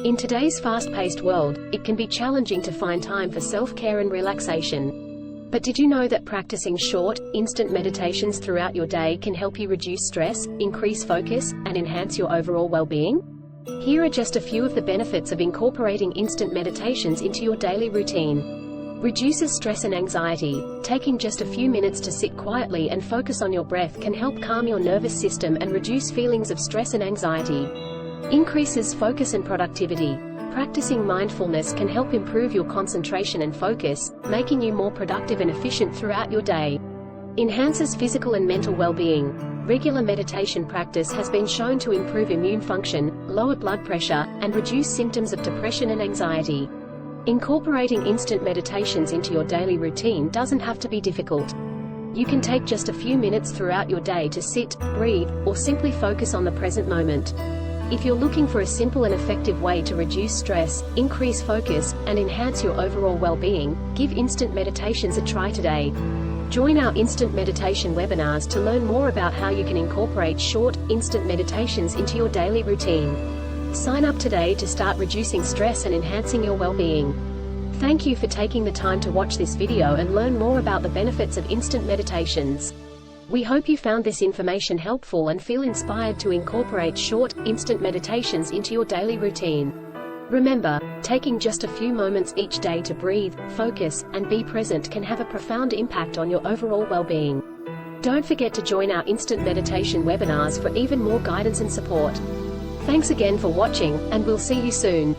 In today's fast-paced world, it can be challenging to find time for self-care and relaxation. But did you know that practicing short, instant meditations throughout your day can help you reduce stress, increase focus, and enhance your overall well-being? Here are just a few of the benefits of incorporating instant meditations into your daily routine. Reduces stress and anxiety. Taking just a few minutes to sit quietly and focus on your breath can help calm your nervous system and reduce feelings of stress and anxiety. Increases focus and productivity. Practicing mindfulness can help improve your concentration and focus, making you more productive and efficient throughout your day. Enhances physical and mental well-being. Regular meditation practice has been shown to improve immune function, lower blood pressure, and reduce symptoms of depression and anxiety. Incorporating instant meditations into your daily routine doesn't have to be difficult. You can take just a few minutes throughout your day to sit, breathe, or simply focus on the present moment. If you're looking for a simple and effective way to reduce stress, increase focus, and enhance your overall well-being, give instant meditations a try today. Join our instant meditation webinars to learn more about how you can incorporate short, instant meditations into your daily routine. Sign up today to start reducing stress and enhancing your well-being. Thank you for taking the time to watch this video and learn more about the benefits of instant meditations. We hope you found this information helpful and feel inspired to incorporate short, instant meditations into your daily routine. Remember, taking just a few moments each day to breathe, focus, and be present can have a profound impact on your overall well-being. Don't forget to join our instant meditation webinars for even more guidance and support. Thanks again for watching, and we'll see you soon.